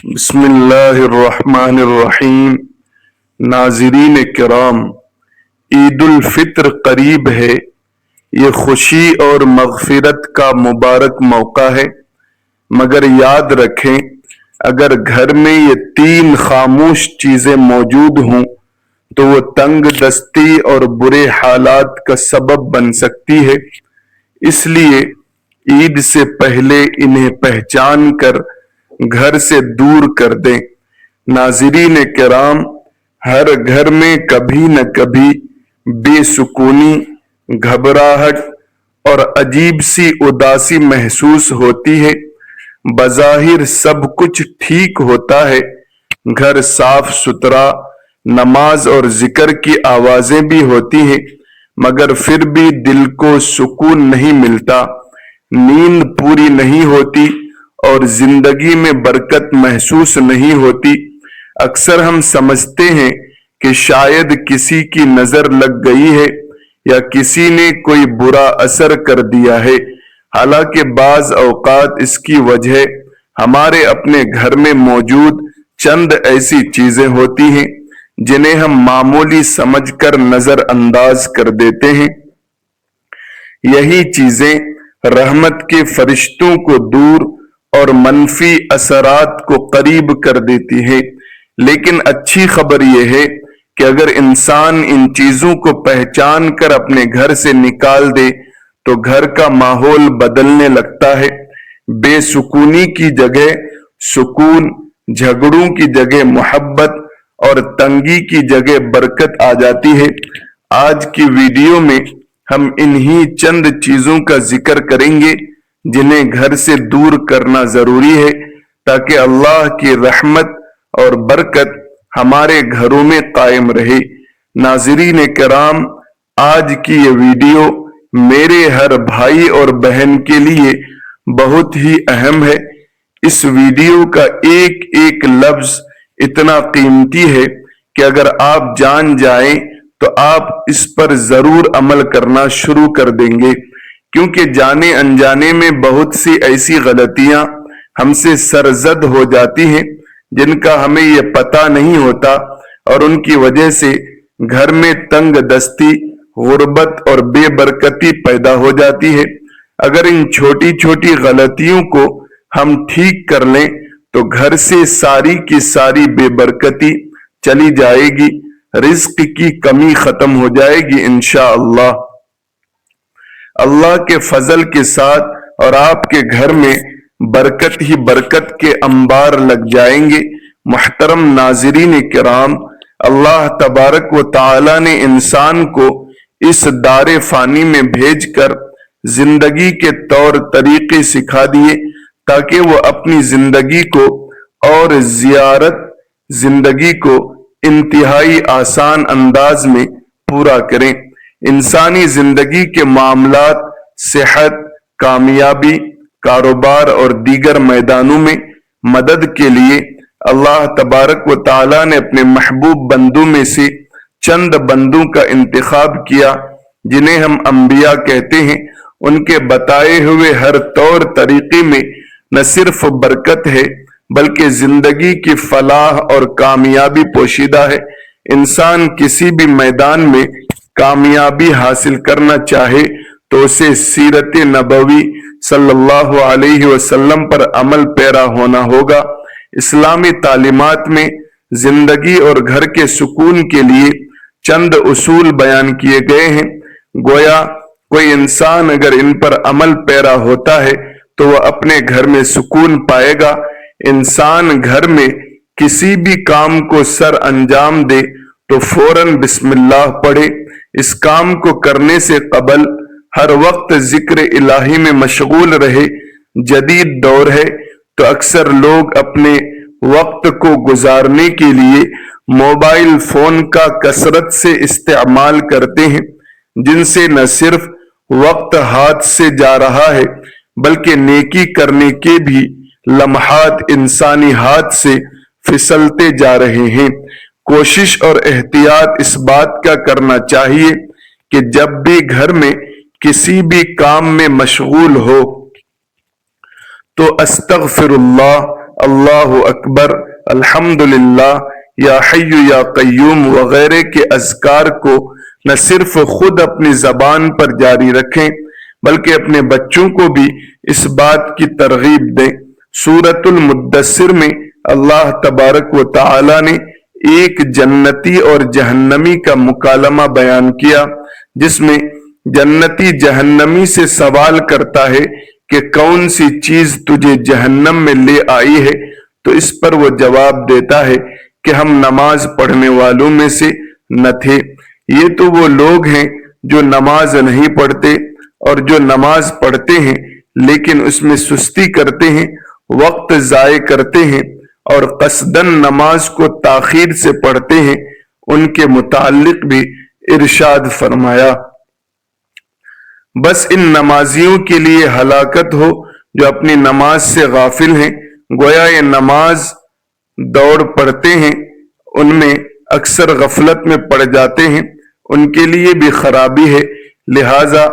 بسم اللہ الرحمن الرحیم۔ ناظرین کرام، عید الفطر قریب ہے۔ یہ خوشی اور مغفرت کا مبارک موقع ہے، مگر یاد رکھیں اگر گھر میں یہ تین خاموش چیزیں موجود ہوں تو وہ تنگ دستی اور برے حالات کا سبب بن سکتی ہے۔ اس لیے عید سے پہلے انہیں پہچان کر گھر سے دور کر دیں۔ ناظرین کرام، ہر گھر میں کبھی نہ کبھی بے سکونی، گھبراہٹ اور عجیب سی اداسی محسوس ہوتی ہے۔ بظاہر سب کچھ ٹھیک ہوتا ہے، گھر صاف ستھرا، نماز اور ذکر کی آوازیں بھی ہوتی ہیں، مگر پھر بھی دل کو سکون نہیں ملتا، نیند پوری نہیں ہوتی اور زندگی میں برکت محسوس نہیں ہوتی۔ اکثر ہم سمجھتے ہیں کہ شاید کسی کی نظر لگ گئی ہے یا کسی نے کوئی برا اثر کر دیا ہے، حالانکہ بعض اوقات اس کی وجہ ہمارے اپنے گھر میں موجود چند ایسی چیزیں ہوتی ہیں جنہیں ہم معمولی سمجھ کر نظر انداز کر دیتے ہیں۔ یہی چیزیں رحمت کے فرشتوں کو دور اور منفی اثرات کو قریب کر دیتی ہیں۔ لیکن اچھی خبر یہ ہے کہ اگر انسان ان چیزوں کو پہچان کر اپنے گھر سے نکال دے تو گھر کا ماحول بدلنے لگتا ہے۔ بے سکونی کی جگہ سکون، جھگڑوں کی جگہ محبت اور تنگی کی جگہ برکت آ جاتی ہے۔ آج کی ویڈیو میں ہم انہی چند چیزوں کا ذکر کریں گے جنہیں گھر سے دور کرنا ضروری ہے تاکہ اللہ کی رحمت اور برکت ہمارے گھروں میں قائم رہے۔ ناظرین کرام، آج کی یہ ویڈیو میرے ہر بھائی اور بہن کے لیے بہت ہی اہم ہے۔ اس ویڈیو کا ایک ایک لفظ اتنا قیمتی ہے کہ اگر آپ جان جائیں تو آپ اس پر ضرور عمل کرنا شروع کر دیں گے، کیونکہ جانے انجانے میں بہت سی ایسی غلطیاں ہم سے سرزد ہو جاتی ہیں جن کا ہمیں یہ پتہ نہیں ہوتا، اور ان کی وجہ سے گھر میں تنگ دستی، غربت اور بے برکتی پیدا ہو جاتی ہے۔ اگر ان چھوٹی چھوٹی غلطیوں کو ہم ٹھیک کر لیں تو گھر سے ساری کی ساری بے برکتی چلی جائے گی، رزق کی کمی ختم ہو جائے گی انشاءاللہ۔ اللہ کے فضل کے ساتھ اور آپ کے گھر میں برکت ہی برکت کے انبار لگ جائیں گے۔ محترم ناظرین کرام، اللہ تبارک و تعالی نے انسان کو اس دار فانی میں بھیج کر زندگی کے طور طریقے سکھا دیے تاکہ وہ اپنی زندگی کو اور زندگی کو انتہائی آسان انداز میں پورا کریں۔ انسانی زندگی کے معاملات، صحت، کامیابی، کاروبار اور دیگر میدانوں میں مدد کے لیے اللہ تبارک و تعالی نے اپنے محبوب بندوں میں سے چند بندوں کا انتخاب کیا جنہیں ہم انبیاء کہتے ہیں۔ ان کے بتائے ہوئے ہر طور طریقے میں نہ صرف برکت ہے بلکہ زندگی کی فلاح اور کامیابی پوشیدہ ہے۔ انسان کسی بھی میدان میں کامیابی حاصل کرنا چاہے تو اسے سیرت نبوی صلی اللہ علیہ وسلم پر عمل پیرا ہونا ہوگا۔ اسلامی تعلیمات میں زندگی اور گھر کے سکون کے لیے چند اصول بیان کیے گئے ہیں۔ گویا کوئی انسان اگر ان پر عمل پیرا ہوتا ہے تو وہ اپنے گھر میں سکون پائے گا۔ انسان گھر میں کسی بھی کام کو سر انجام دے تو فوراً بسم اللہ پڑھے۔ اس کام کو کرنے سے قبل ہر وقت ذکر الہی میں مشغول رہے۔ جدید دور ہے تو اکثر لوگ اپنے وقت کو گزارنے کے لیے موبائل فون کا کثرت سے استعمال کرتے ہیں، جن سے نہ صرف وقت ہاتھ سے جا رہا ہے بلکہ نیکی کرنے کے بھی لمحات انسانی ہاتھ سے پھسلتے جا رہے ہیں۔ کوشش اور احتیاط اس بات کا کرنا چاہیے کہ جب بھی گھر میں کسی بھی کام میں مشغول ہو تو استغفر اللہ، اللہ اکبر، الحمدللہ، یا حی یا قیوم وغیرہ کے اذکار کو نہ صرف خود اپنی زبان پر جاری رکھیں بلکہ اپنے بچوں کو بھی اس بات کی ترغیب دیں۔ سورۃ المدثر میں اللہ تبارک و تعالی نے ایک جنتی اور جہنمی کا مکالمہ بیان کیا، جس میں جنتی جہنمی سے سوال کرتا ہے کہ کون سی چیز تجھے جہنم میں لے آئی ہے، تو اس پر وہ جواب دیتا ہے کہ ہم نماز پڑھنے والوں میں سے نہ تھے۔ یہ تو وہ لوگ ہیں جو نماز نہیں پڑھتے، اور جو نماز پڑھتے ہیں لیکن اس میں سستی کرتے ہیں، وقت ضائع کرتے ہیں اور قصدن نماز کو تاخیر سے پڑھتے ہیں، ان کے متعلق بھی ارشاد فرمایا، بس ان نمازیوں کے لیے ہلاکت ہو جو اپنی نماز سے غافل ہیں۔ گویا یہ نماز دوڑ پڑھتے ہیں، ان میں اکثر غفلت میں پڑ جاتے ہیں، ان کے لیے بھی خرابی ہے۔ لہذا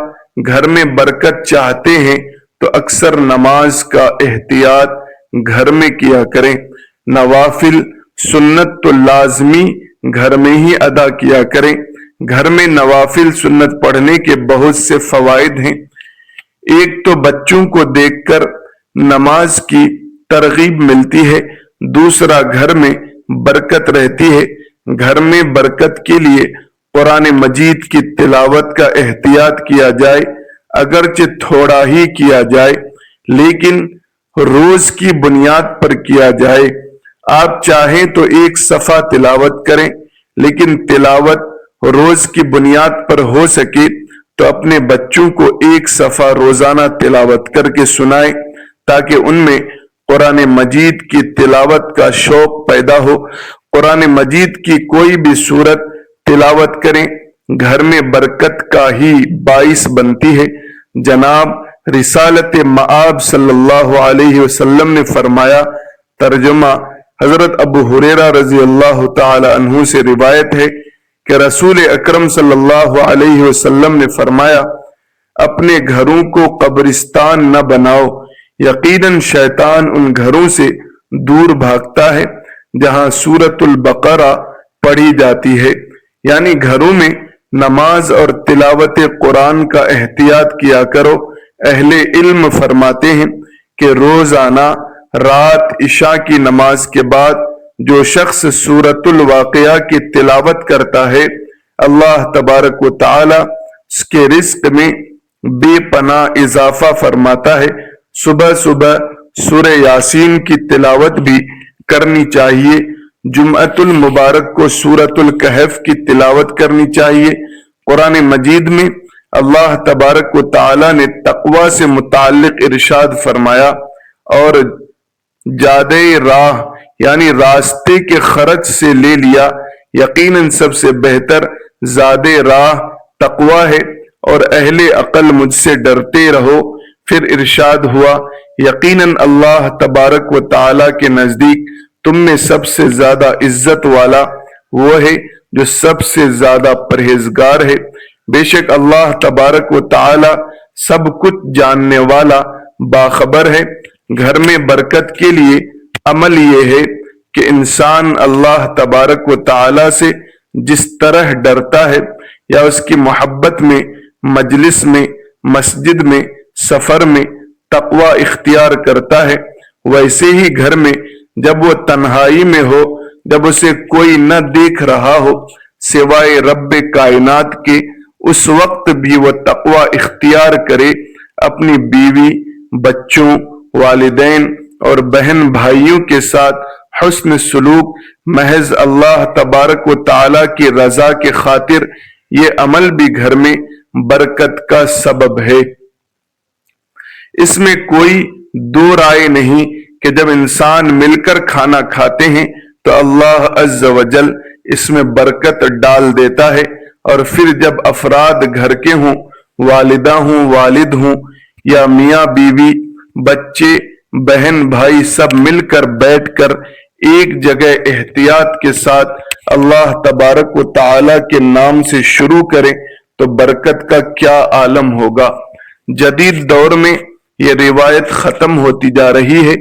گھر میں برکت چاہتے ہیں تو اکثر نماز کا احتیاط گھر میں کیا کریں۔ نوافل سنت تو لازمی گھر میں ہی ادا کیا کریں۔ گھر میں نوافل سنت پڑھنے کے بہت سے فوائد ہیں۔ ایک تو بچوں کو دیکھ کر نماز کی ترغیب ملتی ہے، دوسرا گھر میں برکت رہتی ہے۔ گھر میں برکت کے لیے قرآن مجید کی تلاوت کا احتیاط کیا جائے، اگرچہ تھوڑا ہی کیا جائے لیکن روز کی بنیاد پر کیا جائے۔ آپ چاہیں تو ایک صفحہ تلاوت کریں، لیکن تلاوت روز کی بنیاد پر ہو سکے تو اپنے بچوں کو ایک صفحہ روزانہ تلاوت کر کے سنائیں تاکہ ان میں قرآن مجید کی تلاوت کا شوق پیدا ہو۔ قرآن مجید کی کوئی بھی سورت تلاوت کریں، گھر میں برکت کا ہی باعث بنتی ہے۔ جناب رسالت مآب صلی اللہ علیہ وسلم نے فرمایا، ترجمہ حضرت ابو ہریرہ رضی اللہ تعالی عنہ سے روایت ہے کہ رسول اکرم صلی اللہ علیہ وسلم نے فرمایا، اپنے گھروں کو قبرستان نہ بناؤ، یقیناً شیطان ان گھروں سے دور بھاگتا ہے جہاں سورۃ البقرہ پڑھی جاتی ہے۔ یعنی گھروں میں نماز اور تلاوت قرآن کا احتیاط کیا کرو۔ اہل علم فرماتے ہیں کہ روزانہ رات عشاء کی نماز کے بعد جو شخص سورۃ الواقعہ کی تلاوت کرتا ہے، اللہ تبارک و تعالی اس کے رزق میں بے پناہ اضافہ فرماتا ہے۔ صبح صبح سورہ یاسین کی تلاوت بھی کرنی چاہیے۔ جمعۃ المبارک کو سورۃ الکہف کی تلاوت کرنی چاہیے۔ قرآن مجید میں اللہ تبارک و تعالی نے تقوی سے متعلق ارشاد فرمایا، اور جادہ راہ یعنی راستے کے خرچ سے لے لیا، یقیناً سب سے بہتر زاد راہ تقوی ہے، اور اہل عقل مجھ سے ڈرتے رہو۔ پھر ارشاد ہوا، یقیناً اللہ تبارک و تعالی کے نزدیک تم میں سب سے زیادہ عزت والا وہ ہے جو سب سے زیادہ پرہیزگار ہے۔ بے شک اللہ تبارک و تعالی سب کچھ جاننے والا باخبر ہے۔ گھر میں برکت کے لیے عمل یہ ہے کہ انسان اللہ تبارک و تعالی سے جس طرح ڈرتا ہے یا اس کی محبت میں مجلس میں، مسجد میں، سفر میں تقوی اختیار کرتا ہے، ویسے ہی گھر میں جب وہ تنہائی میں ہو، جب اسے کوئی نہ دیکھ رہا ہو سوائے رب کائنات کے، اس وقت بھی وہ تقوی اختیار کرے، اپنی بیوی، بچوں، والدین اور بہن بھائیوں کے ساتھ حسن سلوک محض اللہ تبارک و تعالی کی رضا کے خاطر۔ یہ عمل بھی گھر میں برکت کا سبب ہے۔ اس میں کوئی دو رائے نہیں کہ جب انسان مل کر کھانا کھاتے ہیں تو اللہ عز و جل اس میں برکت ڈال دیتا ہے، اور پھر جب افراد گھر کے ہوں، والدہ ہوں، والد ہوں، یا میاں بیوی، بچے، بہن بھائی سب مل کر بیٹھ کر ایک جگہ احتیاط کے ساتھ اللہ تبارک و تعالی کے نام سے شروع کریں تو برکت کا کیا عالم ہوگا۔ جدید دور میں یہ روایت ختم ہوتی جا رہی ہے۔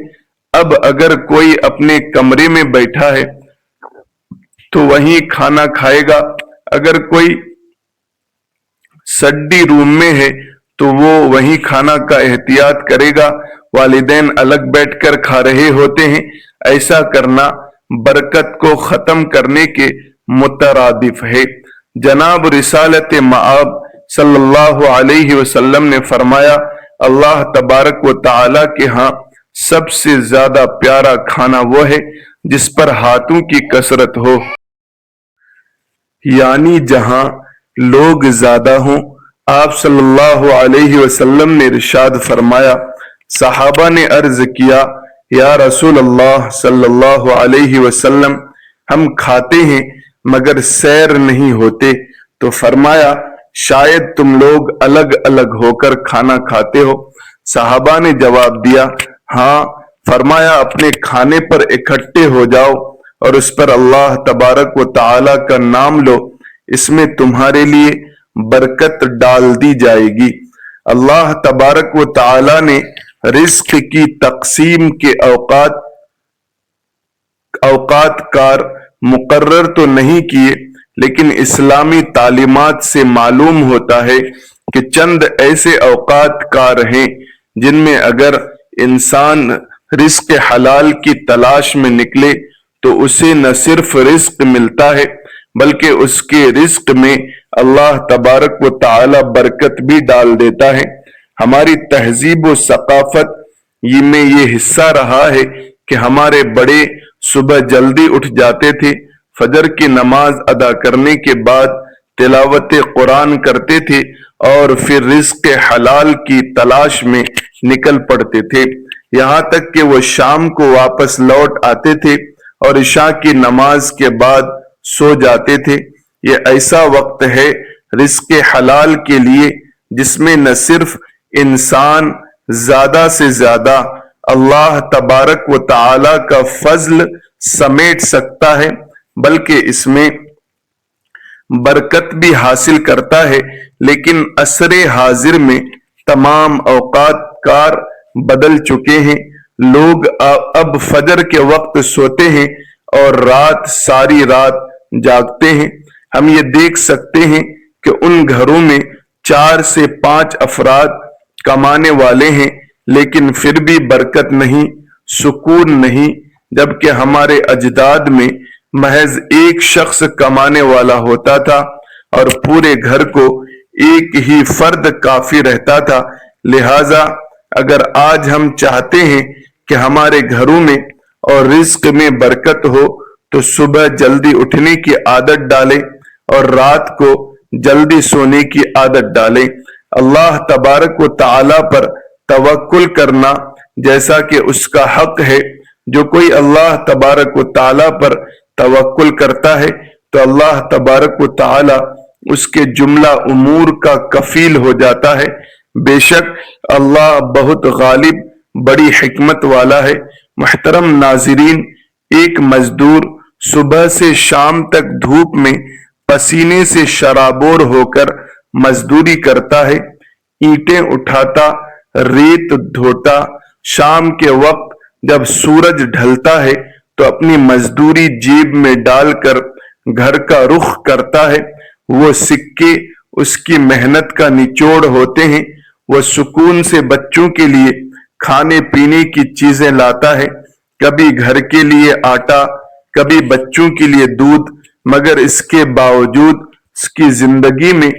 اب اگر کوئی اپنے کمرے میں بیٹھا ہے تو وہیں کھانا کھائے گا، اگر کوئی سڈی روم میں ہے تو وہ وہیں کھانا کا احتیاط کرے گا۔ والدین الگ بیٹھ کر کھا رہے ہوتے ہیں، ایسا کرنا برکت کو ختم کرنے کے مترادف ہے۔ جناب رسالت مآب صلی اللہ علیہ وسلم نے فرمایا، اللہ تبارک و تعالی کے ہاں سب سے زیادہ پیارا کھانا وہ ہے جس پر ہاتھوں کی کثرت ہو، یعنی جہاں لوگ زیادہ ہوں۔ آپ صلی اللہ علیہ وسلم نے ارشاد فرمایا، صحابہ نے عرض کیا، یا رسول اللہ صلی اللہ علیہ وسلم، ہم کھاتے ہیں مگر سیر نہیں ہوتے۔ تو فرمایا، شاید تم لوگ الگ الگ ہو کر کھانا کھاتے ہو۔ صحابہ نے جواب دیا، ہاں۔ فرمایا، اپنے کھانے پر اکٹھے ہو جاؤ اور اس پر اللہ تبارک و تعالی کا نام لو، اس میں تمہارے لیے برکت ڈال دی جائے گی۔ اللہ تبارک و تعالی نے رزق کی تقسیم کے اوقات کار مقرر تو نہیں کیے، لیکن اسلامی تعلیمات سے معلوم ہوتا ہے کہ چند ایسے اوقات کار ہیں جن میں اگر انسان رزق حلال کی تلاش میں نکلے تو اسے نہ صرف رزق ملتا ہے بلکہ اس کے رزق میں اللہ تبارک و تعالی برکت بھی ڈال دیتا ہے۔ ہماری تہذیب و ثقافت میں یہ حصہ رہا ہے کہ ہمارے بڑے صبح جلدی اٹھ جاتے تھے، فجر کی نماز ادا کرنے کے بعد تلاوت قرآن کرتے تھے اور پھر رزق حلال کی تلاش میں نکل پڑتے تھے، یہاں تک کہ وہ شام کو واپس لوٹ آتے تھے اور عشاء کی نماز کے بعد سو جاتے تھے۔ یہ ایسا وقت ہے رزق حلال کے لیے جس میں نہ صرف انسان زیادہ سے زیادہ اللہ تبارک و تعالی کا فضل سمیٹ سکتا ہے بلکہ اس میں برکت بھی حاصل کرتا ہے۔ لیکن عصر حاضر میں تمام اوقات کار بدل چکے ہیں، لوگ اب فجر کے وقت سوتے ہیں اور ساری رات جاگتے ہیں۔ ہم یہ دیکھ سکتے ہیں کہ ان گھروں میں 4 سے 5 افراد کمانے والے ہیں لیکن پھر بھی برکت نہیں، سکون نہیں، جبکہ ہمارے اجداد میں محض ایک شخص کمانے والا ہوتا تھا اور پورے گھر کو ایک ہی فرد کافی رہتا تھا۔ لہذا اگر آج ہم چاہتے ہیں کہ ہمارے گھروں میں اور رزق میں برکت ہو تو صبح جلدی اٹھنے کی عادت ڈالیں اور رات کو جلدی سونے کی عادت ڈالیں۔ اللہ تبارک و تعالی پر توکل کرنا جیسا کہ اس کا حق ہے، جو کوئی اللہ تبارک و تعالی پر توکل کرتا ہے تو اللہ تبارک و تعالی اس کے جملہ امور کا کفیل ہو جاتا ہے۔ بے شک اللہ بہت غالب، بڑی حکمت والا ہے۔ محترم ناظرین، ایک مزدور صبح سے شام تک دھوپ میں پسینے سے شرابور ہو کر مزدوری کرتا ہے، اینٹیں اٹھاتا، ریت دھوتا، شام کے وقت جب سورج ڈھلتا ہے تو اپنی مزدوری جیب میں ڈال کر گھر کا رخ کرتا ہے۔ وہ سکے اس کی محنت کا نچوڑ ہوتے ہیں۔ وہ سکون سے بچوں کے لیے کھانے پینے کی چیزیں لاتا ہے، کبھی گھر کے لیے آٹا، کبھی بچوں کے لیے دودھ، مگر اس کے باوجود اس کی زندگی میں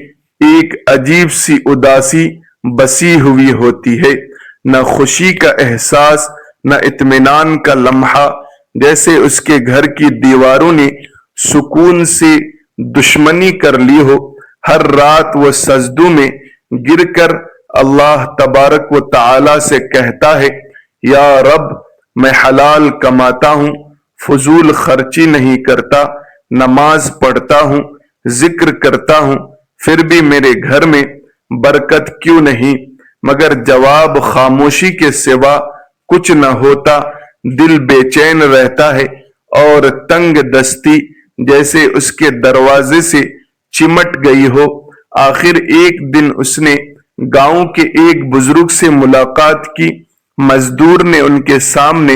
ایک عجیب سی اداسی بسی ہوئی ہوتی ہے، نہ خوشی کا احساس، نہ اطمینان کا لمحہ، جیسے اس کے گھر کی دیواروں نے سکون سے دشمنی کر لی ہو۔ ہر رات وہ سجدوں میں گر کر اللہ تبارک و تعالی سے کہتا ہے، یا رب، میں حلال کماتا ہوں، فضول خرچی نہیں کرتا، نماز پڑھتا ہوں، ذکر کرتا ہوں، پھر بھی میرے گھر میں برکت کیوں نہیں؟ مگر جواب خاموشی کے سوا کچھ نہ ہوتا۔ دل بے چین رہتا ہے اور تنگ دستی جیسے اس کے دروازے سے چمٹ گئی ہو۔ آخر ایک دن اس نے گاؤں کے ایک بزرگ سے ملاقات کی۔ مزدور نے ان کے سامنے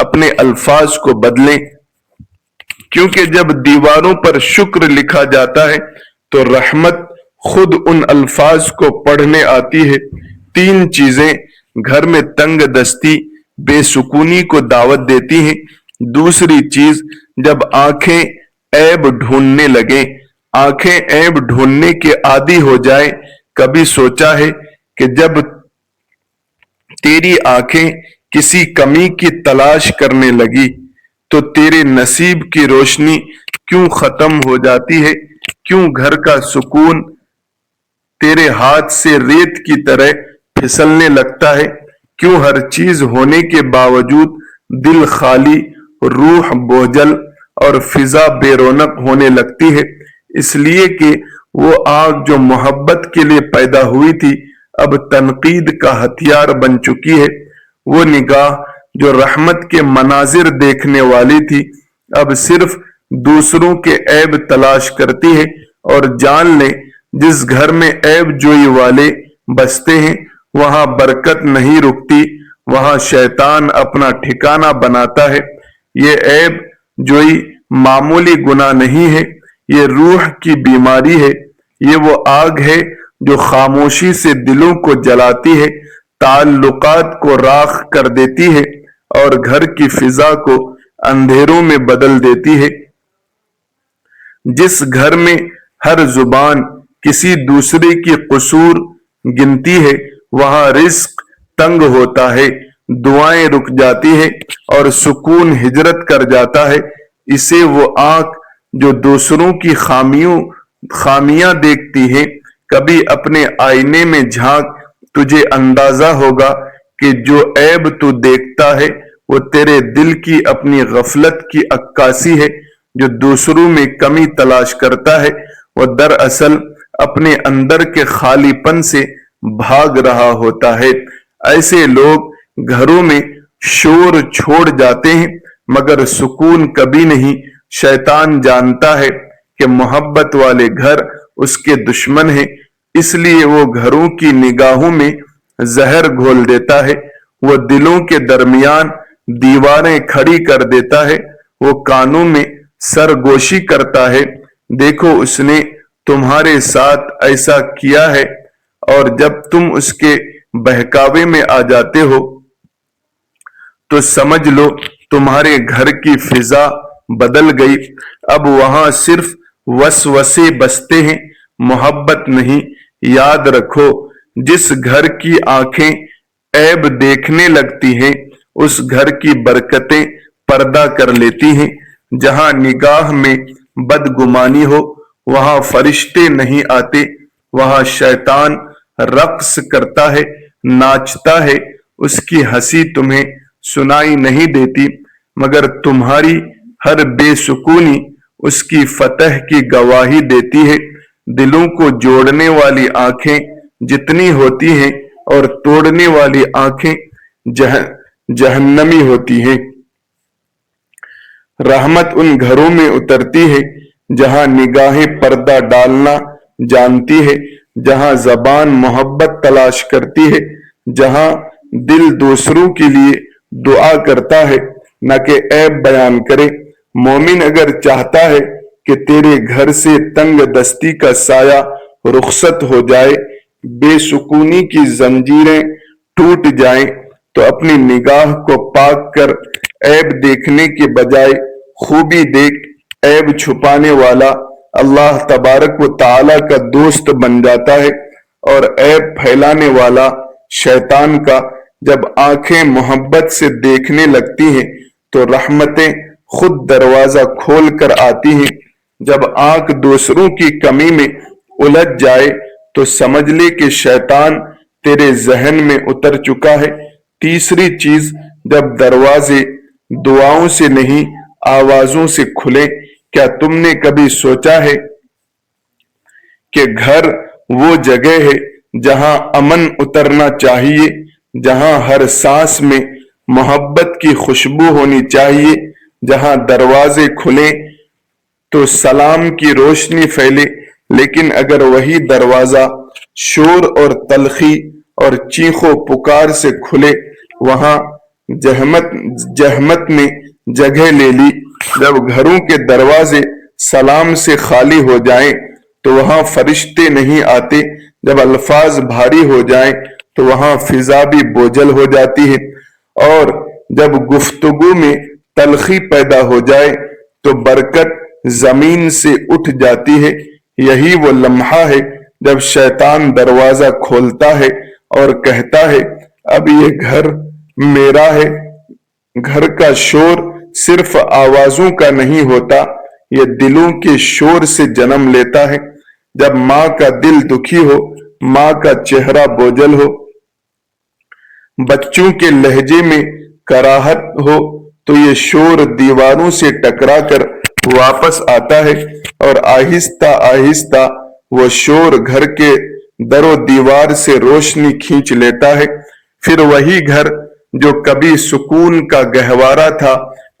اپنے الفاظ کو بدلیں، کیونکہ جب دیواروں پر شکر لکھا جاتا ہے تو رحمت خود ان الفاظ کو پڑھنے آتی ہے۔ 3 چیزیں گھر میں تنگ دستی، بے سکونی کو دعوت دیتی ہیں۔ دوسری چیز، جب آنکھیں عیب ڈھونڈنے لگیں، آنکھیں عیب ڈھونڈنے کے عادی ہو جائیں۔ کبھی سوچا ہے کہ جب تیری آنکھیں کسی کمی کی تلاش کرنے لگی تو تیرے نصیب کی روشنی کیوں ختم ہو جاتی ہے؟ کیوں گھر کا سکون تیرے ہاتھ سے ریت کی طرح پھسلنے لگتا ہے؟ کیوں ہر چیز ہونے کے باوجود دل خالی، روح بوجھل اور فضا بے رونق ہونے لگتی ہے؟ اس لیے کہ وہ آگ جو محبت کے لیے پیدا ہوئی تھی اب تنقید کا ہتھیار بن چکی ہے۔ وہ نگاہ جو رحمت کے مناظر دیکھنے والی تھی اب صرف دوسروں کے عیب تلاش کرتی ہے۔ اور جان لیں، جس گھر میں عیب جوئی والے بستے ہیں وہاں برکت نہیں رکتی، وہاں شیطان اپنا ٹھکانہ بناتا ہے۔ یہ عیب جوئی معمولی گناہ نہیں ہے، یہ روح کی بیماری ہے۔ یہ وہ آگ ہے جو خاموشی سے دلوں کو جلاتی ہے، تعلقات کو راکھ کر دیتی ہے اور گھر کی فضا کو اندھیروں میں بدل دیتی ہے۔ جس گھر میں ہر زبان کسی دوسرے کی قصور گنتی ہے وہاں رزق تنگ ہوتا ہے، دعائیں رک جاتی ہیں اور سکون ہجرت کر جاتا ہے۔ اسے وہ آنکھ جو دوسروں کی خامیاں دیکھتی ہے، کبھی اپنے آئینے میں جھانک، تجھے اندازہ ہوگا کہ جو عیب تو دیکھتا ہے وہ تیرے دل کی اپنی غفلت کی عکاسی ہے۔ جو دوسروں میں کمی تلاش کرتا ہے وہ دراصل اپنے اندر کے خالی پن سے بھاگ رہا ہوتا ہے۔ ایسے لوگ گھروں میں شور چھوڑ جاتے ہیں مگر سکون کبھی نہیں۔ شیطان جانتا ہے کہ محبت والے گھر اس کے دشمن ہیں، اس لیے وہ گھروں کی نگاہوں میں زہر گھول دیتا ہے۔ وہ دلوں کے درمیان دیواریں کھڑی کر دیتا ہے، وہ کانوں میں سرگوشی کرتا ہے۔ دیکھو اس نے تمہارے ساتھ ایسا کیا ہے، اور جب تم اس کے بہکاوے میں آ جاتے ہو تو سمجھ لو تمہارے گھر کی فضا بدل گئی۔ اب وہاں صرف وسوسے بستے ہیں، محبت نہیں۔ یاد رکھو، جس گھر کی آنکھیں عیب دیکھنے لگتی ہیں اس گھر کی برکتیں پردہ کر لیتی ہیں۔ جہاں نگاہ میں بدگمانی ہو وہاں فرشتے نہیں آتے، وہاں شیطان رقص کرتا ہے، ناچتا ہے۔ اس کی ہنسی تمہیں سنائی نہیں دیتی مگر تمہاری ہر بے سکونی اس کی فتح کی گواہی دیتی ہے۔ دلوں کو جوڑنے والی آنکھیں جتنی ہوتی ہیں اور توڑنے والی آنکھیں جہنمی ہوتی ہیں۔ رحمت ان گھروں میں اترتی ہے جہاں نگاہیں پردہ ڈالنا جانتی ہے، جہاں زبان محبت تلاش کرتی ہے، جہاں دل دوسروں کے لیے دعا کرتا ہے نہ کہ عیب بیان کرے۔ مومن اگر چاہتا ہے کہ تیرے گھر سے تنگ دستی کا سایہ رخصت ہو جائے، بے سکونی کی زنجیریں ٹوٹ جائیں، تو اپنی نگاہ کو پاک کر عیب دیکھنے کے بجائے خوبی دیکھ۔ عیب چھپانے والا اللہ تبارک و تعالی کا دوست بن جاتا ہے اور عیب پھیلانے والا شیطان کا۔ جب آنکھیں محبت سے دیکھنے لگتی ہیں تو رحمتیں خود دروازہ کھول کر آتی ہیں۔ جب آنکھ دوسروں کی کمی میں الجھ جائے تو سمجھ لے کہ شیطان تیرے ذہن میں اتر چکا ہے۔ تیسری چیز، جب دروازے دعاؤں سے نہیں آوازوں سے کھلے۔ کیا تم نے کبھی سوچا ہے کہ گھر وہ جگہ ہے جہاں امن اترنا چاہیے، جہاں ہر سانس میں محبت کی خوشبو ہونی چاہیے، جہاں دروازے کھلیں تو سلام کی روشنی پھیلے، لیکن اگر وہی دروازہ شور اور تلخی اور چیخ و پکار سے کھلے، وہاں جہمت نے جگہ لے لی۔ جب گھروں کے دروازے سلام سے خالی ہو جائیں تو وہاں فرشتے نہیں آتے۔ جب الفاظ بھاری ہو جائیں تو وہاں فضا بھی بوجھل ہو جاتی ہے، اور جب گفتگو میں تلخی پیدا ہو جائے تو برکت زمین سے اٹھ جاتی ہے۔ یہی وہ لمحہ ہے جب شیطان دروازہ کھولتا ہے اور کہتا ہے اب یہ گھر میرا ہے۔ گھر کا شور صرف آوازوں کا نہیں ہوتا، یہ دلوں کے شور سے جنم لیتا ہے۔ جب ماں کا دل دکھی ہو، ماں کا چہرہ بوجھل ہو، بچوں کے لہجے میں کراہت ہو، تو یہ شور دیواروں سے ٹکرا کر واپس آتا ہے، اور آہستہ آہستہ وہ شور گھر کے در و دیوار سے روشنی کھینچ لیتا ہے۔ پھر وہی گھر جو کبھی سکون کا گہوارہ تھا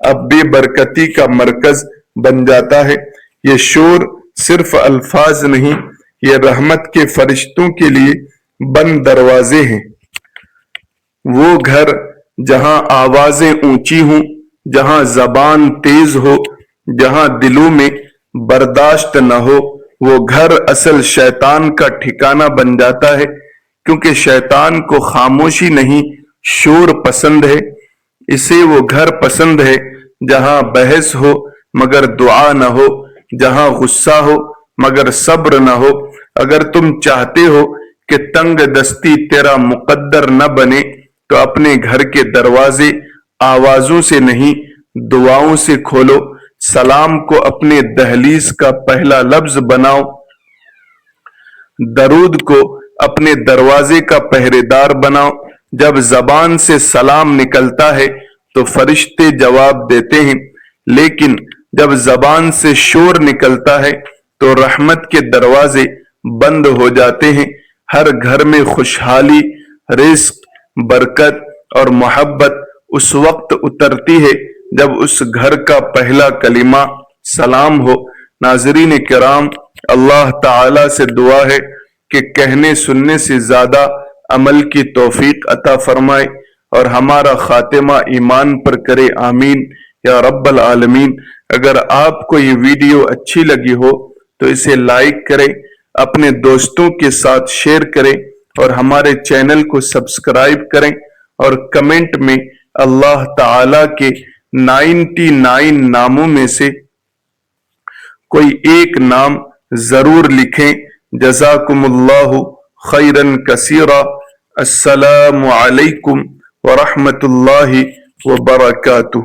اب بے برکتی کا مرکز بن جاتا ہے۔ یہ شور صرف الفاظ نہیں، یہ رحمت کے فرشتوں کے لیے بند دروازے ہیں۔ وہ گھر جہاں آوازیں اونچی ہوں، جہاں زبان تیز ہو، جہاں دلوں میں برداشت نہ ہو، وہ گھر اصل شیطان کا ٹھکانہ بن جاتا ہے، کیونکہ شیطان کو خاموشی نہیں، شور پسند ہے۔ اسے وہ گھر پسند ہے جہاں بحث ہو مگر دعا نہ ہو، جہاں غصہ ہو مگر صبر نہ ہو۔ اگر تم چاہتے ہو کہ تنگ دستی تیرا مقدر نہ بنے تو اپنے گھر کے دروازے آوازوں سے نہیں، دعاؤں سے کھولو۔ سلام کو اپنے دہلیز کا پہلا لفظ بناؤ، درود کو اپنے دروازے کا پہرے دار بناؤ۔ جب زبان سے سلام نکلتا ہے تو فرشتے جواب دیتے ہیں، لیکن جب زبان سے شور نکلتا ہے تو رحمت کے دروازے بند ہو جاتے ہیں۔ ہر گھر میں خوشحالی، رزق، برکت اور محبت اس وقت اترتی ہے جب اس گھر کا پہلا کلمہ سلام ہو۔ ناظرین کرام، اللہ تعالی سے دعا ہے کہ کہنے سننے سے زیادہ عمل کی توفیق عطا فرمائے اور ہمارا خاتمہ ایمان پر کرے، آمین یا رب العالمین۔ اگر آپ کو یہ ویڈیو اچھی لگی ہو تو اسے لائک کریں، اپنے دوستوں کے ساتھ شیئر کریں اور ہمارے چینل کو سبسکرائب کریں، اور کمنٹ میں اللہ تعالی کے 99 ناموں میں سے کوئی ایک نام ضرور لکھیں۔ جزاکم اللہ خیرا کثیرا۔ السلام علیکم ورحمۃ اللہ وبرکاتہ۔